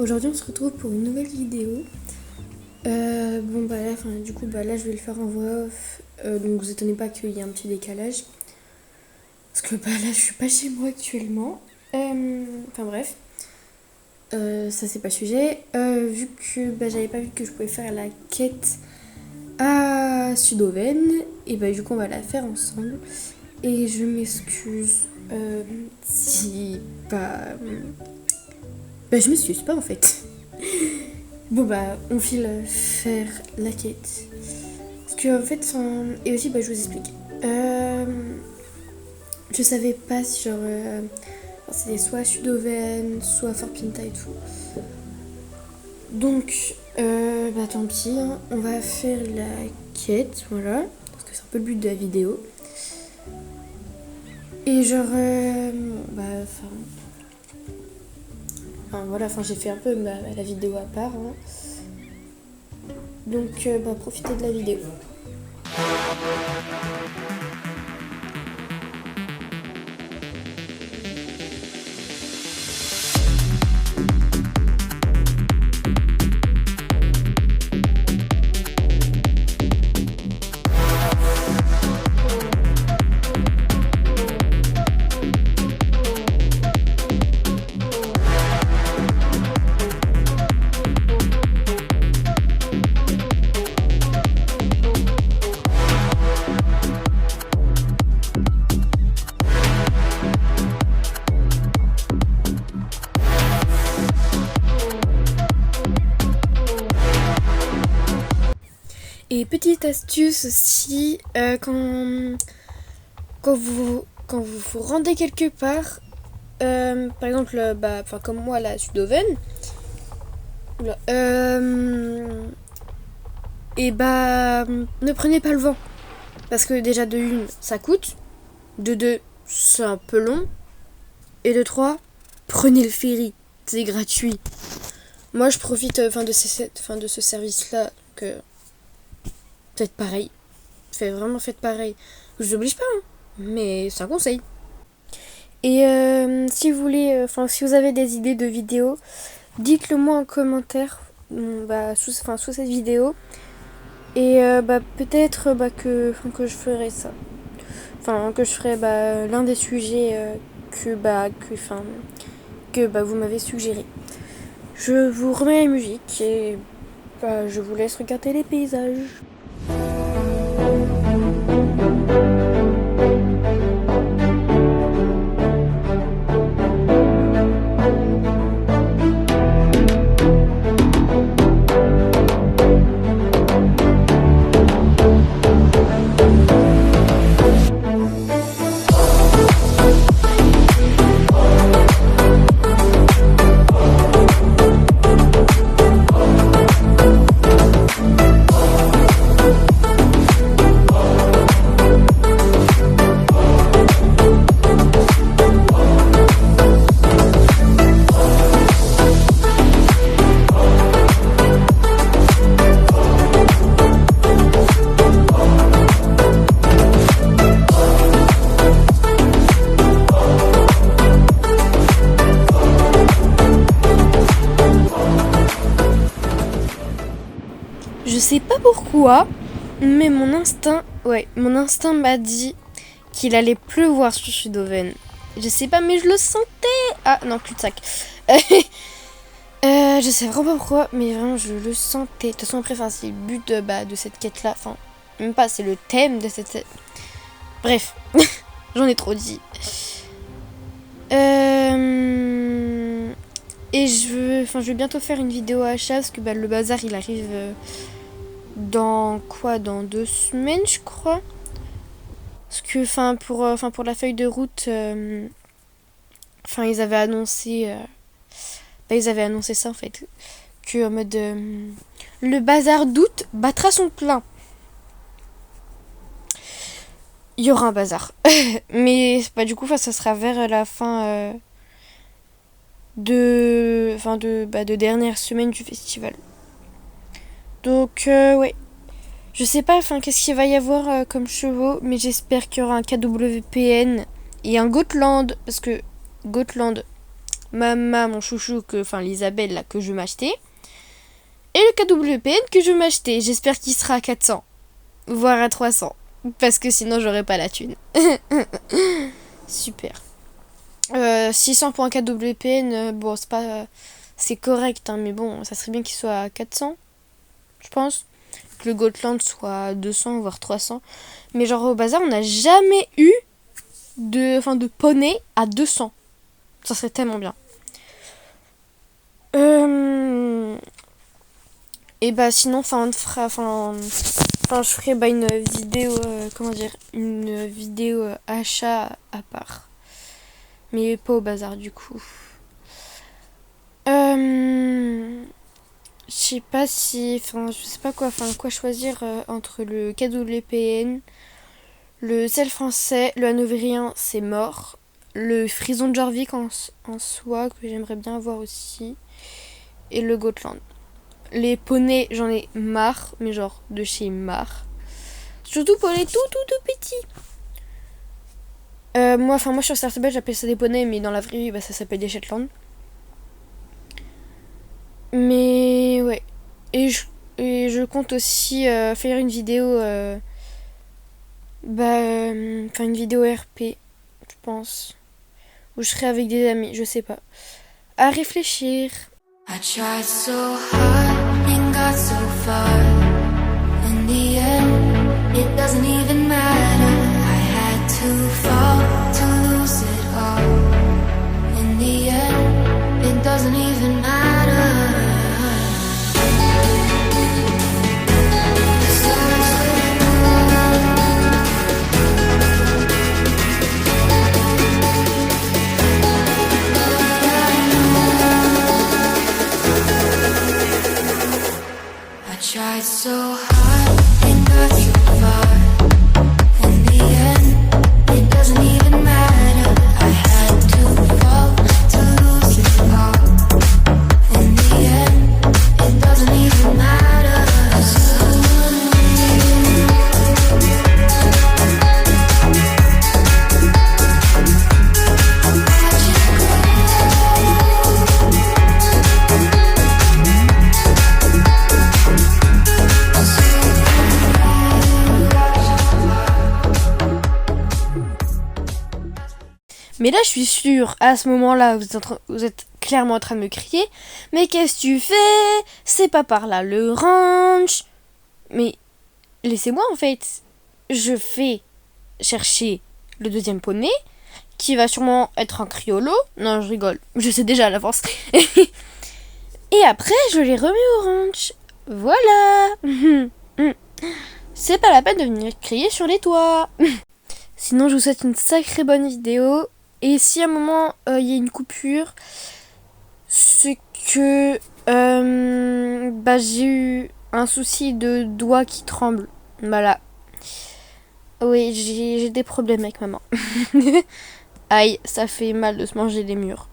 Aujourd'hui on se retrouve pour une nouvelle vidéo. Là je vais le faire en voix off. Donc vous étonnez pas qu'il y ait un petit décalage. Parce que là je suis pas chez moi actuellement. Ça c'est pas le sujet. Vu que j'avais pas vu que je pouvais faire la quête à Sudoven. Et du coup on va la faire ensemble. Et je m'excuse si pas... je m'excuse pas en fait. On file faire la quête. Parce que en fait, et aussi je vous explique. Je savais pas si c'était soit Sudoven, soit Fort Pinta et tout. Donc, tant pis, hein. On va faire la quête, voilà. Parce que c'est un peu le but de la vidéo. Et j'ai fait un peu la vidéo à part. Hein. Donc, profitez de la vidéo. Et petite astuce aussi, quand vous vous rendez quelque part, par exemple, comme moi là, à Sudoven, ne prenez pas le vent. Parce que déjà de 1, ça coûte, de 2, c'est un peu long, et de 3, prenez le ferry, c'est gratuit. Moi je profite de ce service-là, donc faites pareil. Faites pareil. Je vous oblige pas, hein, mais c'est un conseil. Et si vous voulez, si vous avez des idées de vidéos, dites-le moi en commentaire sous cette vidéo. Et peut-être que je ferai ça. Que je ferai l'un des sujets que vous m'avez suggéré. Je vous remets la musique et je vous laisse regarder les paysages. Je sais pas pourquoi, mais mon instinct m'a dit qu'il allait pleuvoir sur Sudoven. Je sais pas, mais je le sentais. Ah non, cul-de-sac. Je sais vraiment pas pourquoi, mais vraiment je le sentais. De toute façon après, c'est le but de cette quête-là. Enfin, même pas, c'est le thème de cette. Bref, j'en ai trop dit. Et je vais bientôt faire une vidéo à achat parce que le bazar il arrive dans 2 semaines je crois. Parce que pour la feuille de route ils avaient annoncé ça en fait, que en mode le bazar d'août battra son plein. Il y aura un bazar. Mais du coup ça sera vers la fin de dernière semaine du festival. Donc ouais. Je sais pas qu'est-ce qu'il va y avoir comme chevaux, mais j'espère qu'il y aura un KWPN et un Gotland, parce que Gotland, Mama, mon chouchou, l'Isabelle, là, que je vais m'acheter. Et le KWPN que je vais m'acheter. J'espère qu'il sera à 400. Voire à 300. Parce que sinon, j'aurai pas la thune. Super. 600 pour un KWPN, bon, c'est pas... c'est correct, hein, mais bon, ça serait bien qu'il soit à 400, je pense. Que le Gotland soit à 200, voire 300. Mais genre, au bazar, on n'a jamais eu de poney à 200. Ça serait tellement bien. Et bah sinon, je ferai une vidéo, une vidéo achat à part. Mais pas au bazar du coup. Je sais pas quoi choisir entre le KWPN, le sel français, le hanovérien c'est mort, le frison de Jorvik en soi que j'aimerais bien avoir aussi, et le Gotland. Les poneys j'en ai marre, mais genre de chez marre. Surtout pour les tout petits. Moi sur Startable j'appelle ça des poneys, mais dans la vraie vie ça s'appelle des Shetland. Mais ouais. Et je compte aussi faire une vidéo une vidéo RP, je pense, où je serai avec des amis, je sais pas. À réfléchir. I tried so hard and got so far. In the end, it doesn't even matter. I had to fall to lose it all. In the end, it doesn't even matter. Tried so hard and got so far. In the end, it doesn't even matter. I had to fall to lose it all. In the end, it doesn't even matter. Mais là, je suis sûre, à ce moment-là, vous êtes clairement en train de me crier. Mais qu'est-ce que tu fais? C'est pas par là le ranch. Mais laissez-moi en fait. Je fais chercher le deuxième poney, qui va sûrement être un criollo. Non, je rigole. Je sais déjà à l'avance. Et après, je les remets au ranch. Voilà. C'est pas la peine de venir crier sur les toits. Sinon, je vous souhaite une sacrée bonne vidéo. Et si à un moment il y a une coupure, c'est que j'ai eu un souci de doigt qui tremble. Voilà. Oui, j'ai des problèmes avec maman. Aïe, ça fait mal de se manger les murs.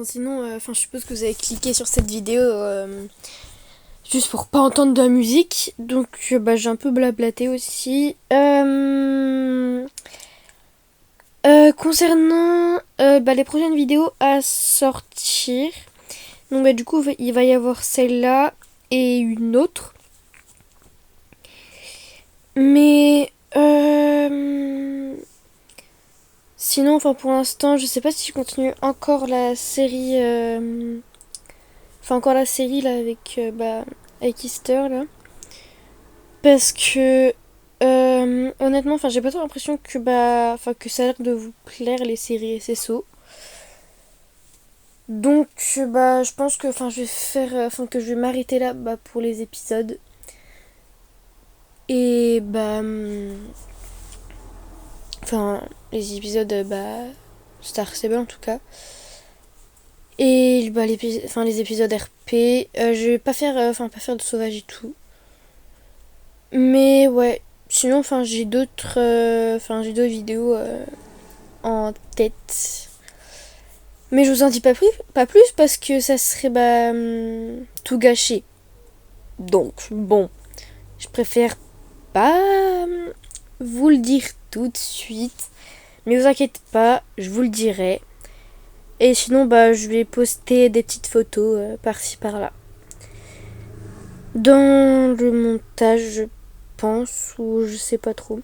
Bon, sinon, je suppose que vous avez cliqué sur cette vidéo juste pour pas entendre de la musique. Donc, j'ai un peu blablaté aussi. Concernant les prochaines vidéos à sortir, donc du coup il va y avoir celle-là et une autre. Mais sinon, pour l'instant, je sais pas si je continue encore la série, encore la série là avec Easter là, parce que honnêtement, j'ai pas trop l'impression que que ça a l'air de vous plaire les séries SSO. Donc je pense que je vais faire que je vais m'arrêter là pour les épisodes. Et les épisodes Star Stable en tout cas. Et les épisodes RP, je vais pas faire pas faire de sauvage et tout. Mais ouais, sinon j'ai d'autres vidéos en tête. Mais je vous en dis pas plus parce que ça serait tout gâcher. Donc bon, je préfère pas vous le dire tout de suite. Mais vous inquiétez pas, je vous le dirai. Et sinon je vais poster des petites photos par-ci par-là. Dans le montage, je pense, ou je sais pas trop.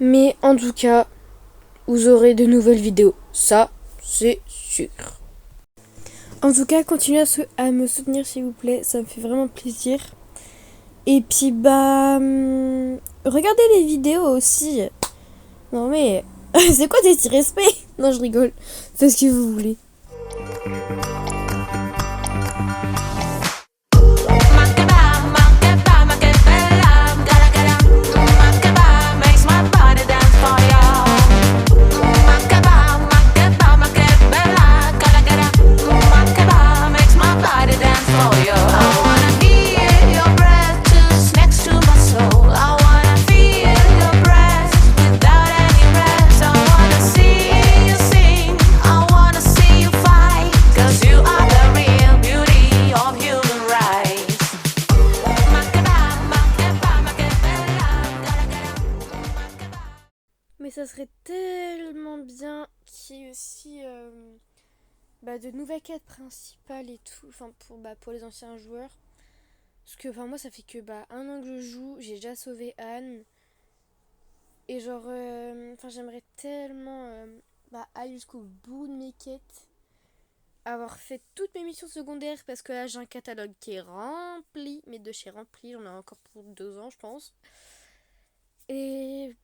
Mais en tout cas, vous aurez de nouvelles vidéos. Ça, c'est sûr. En tout cas, continuez à me soutenir s'il vous plaît, ça me fait vraiment plaisir. Et puis regardez les vidéos aussi. Non mais, c'est quoi des irrespects? Non, je rigole. Faites ce que vous voulez. Mais ça serait tellement bien qu'il y ait aussi de nouvelles quêtes principales et tout, pour les anciens joueurs. Parce que moi ça fait que 1 an que je joue, j'ai déjà sauvé Anne. Et j'aimerais tellement aller jusqu'au bout de mes quêtes. Avoir fait toutes mes missions secondaires parce que là j'ai un catalogue qui est rempli, mais de chez rempli, j'en ai encore pour 2 ans je pense. Et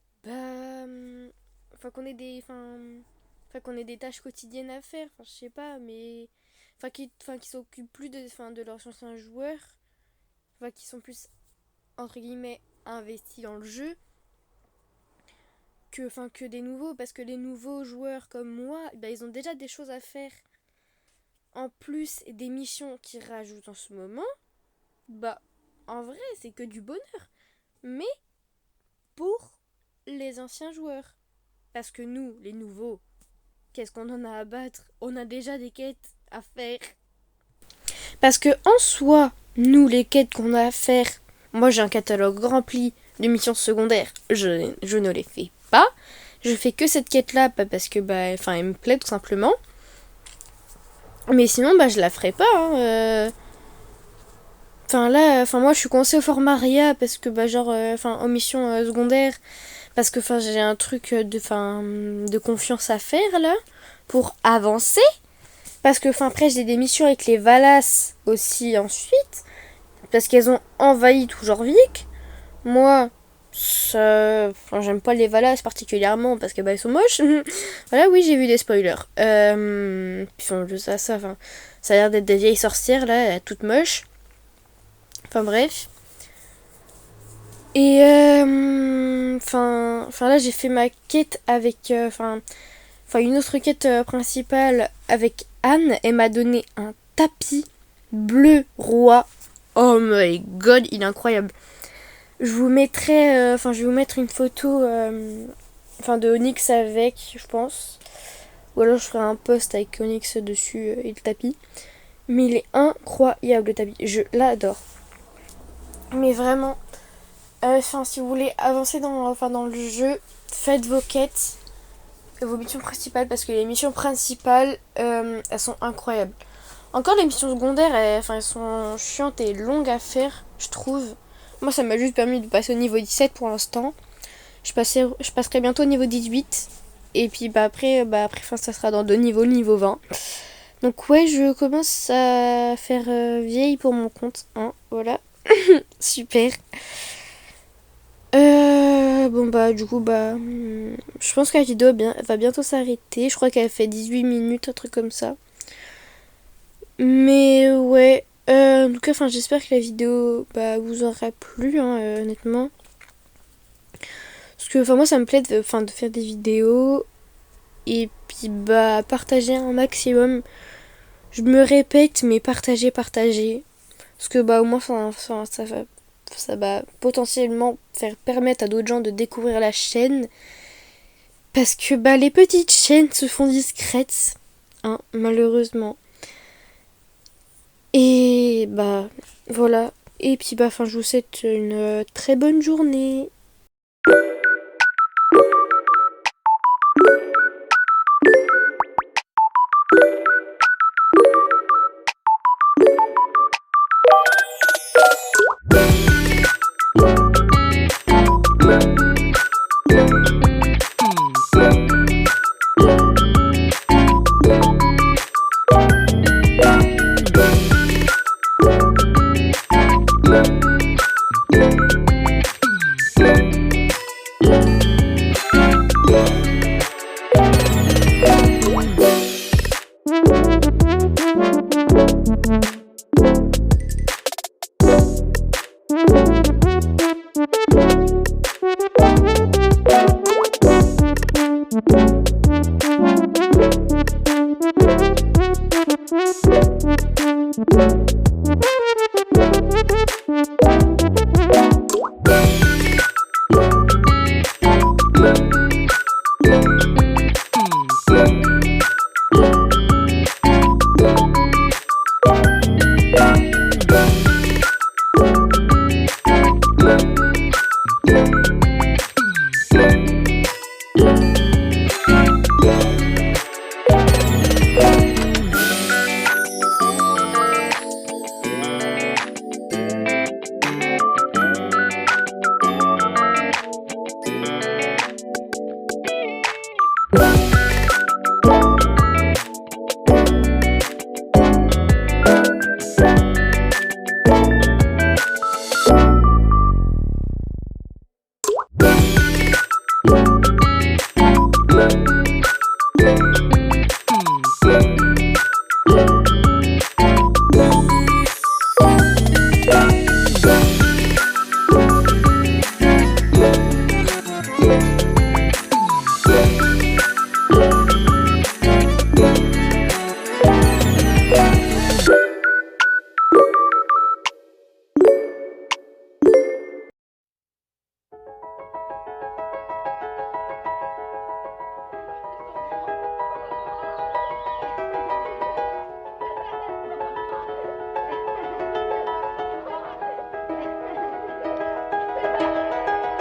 qu'on ait des tâches quotidiennes à faire, je sais pas, mais qui s'occupent plus de leurs anciens joueurs, qui sont plus entre guillemets investis dans le jeu que des nouveaux, parce que les nouveaux joueurs comme moi, ils ont déjà des choses à faire en plus des missions qu'ils rajoutent en ce moment. En vrai c'est que du bonheur, mais pour les anciens joueurs. Parce que nous, les nouveaux, qu'est-ce qu'on en a à battre? On a déjà des quêtes à faire. Parce que en soi, nous, les quêtes qu'on a à faire, moi j'ai un catalogue rempli de missions secondaires. Je ne les fais pas. Je fais que cette quête-là parce que elle me plaît tout simplement. Mais sinon, je la ferai pas. Moi je suis coincée au Fort Maria parce que aux missions secondaires, parce que j'ai un truc de confiance à faire là pour avancer, parce que après j'ai des missions avec les Valas aussi ensuite, parce qu'elles ont envahi tout Jorvik. Moi j'aime pas les Valas particulièrement parce que ils sont moches. Voilà, oui, j'ai vu des spoilers. Ça a l'air d'être des vieilles sorcières là, toutes moches. Bref. Et là j'ai fait ma quête avec une autre quête principale avec Anne. Elle m'a donné un tapis bleu roi. Oh my god, il est incroyable. Je vais vous mettre une photo de Onyx avec, je pense. Ou alors je ferai un post avec Onyx dessus et le tapis. Mais il est incroyable le tapis, je l'adore. Mais vraiment, si vous voulez avancer dans le jeu, faites vos quêtes, vos missions principales, parce que les missions principales, elles sont incroyables. Encore les missions secondaires, elles sont chiantes et longues à faire, je trouve. Moi, ça m'a juste permis de passer au niveau 17 pour l'instant. Je passerai bientôt au niveau 18. Et puis après, ça sera dans 2 niveaux, le niveau 20. Donc ouais, je commence à faire vieille pour mon compte. Hein, voilà. Super. Du coup, je pense que la vidéo va bientôt s'arrêter. Je crois qu'elle fait 18 minutes, un truc comme ça. Mais ouais, en tout cas, j'espère que la vidéo vous aura plu, hein, honnêtement. Parce que moi, ça me plaît de faire des vidéos et puis partager un maximum. Je me répète, mais partager. Parce que au moins, ça va potentiellement permettre à d'autres gens de découvrir la chaîne. Parce que les petites chaînes se font discrètes, hein, malheureusement. Et voilà. Et puis je vous souhaite une très bonne journée.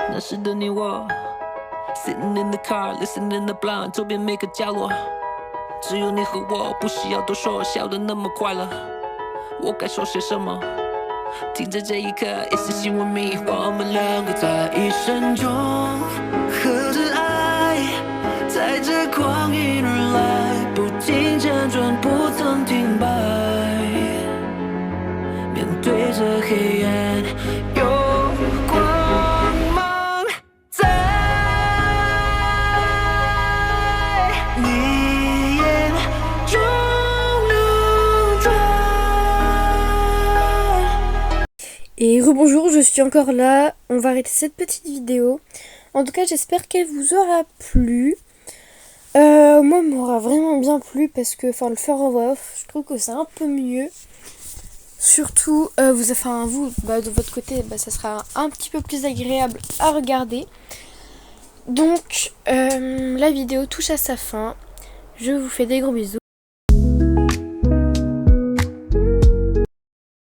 那时的你我 Sitting in the car, listening the blind 周边每个角落只有你和我，不需要多说，笑得那么快乐我该说些什么听着这一刻也是希望迷我们两个在一生中合着爱在这光阴而来不停辗转不曾停摆面对着黑暗有光芒在你眼中流转。 Et rebonjour, je suis encore là. On va arrêter cette petite vidéo. En tout cas, j'espère qu'elle vous aura plu. Moi, m'aura vraiment bien plu parce que le faire en voix off, je trouve que c'est un peu mieux. Surtout, vous, de votre côté, ça sera un petit peu plus agréable à regarder. Donc, la vidéo touche à sa fin. Je vous fais des gros bisous.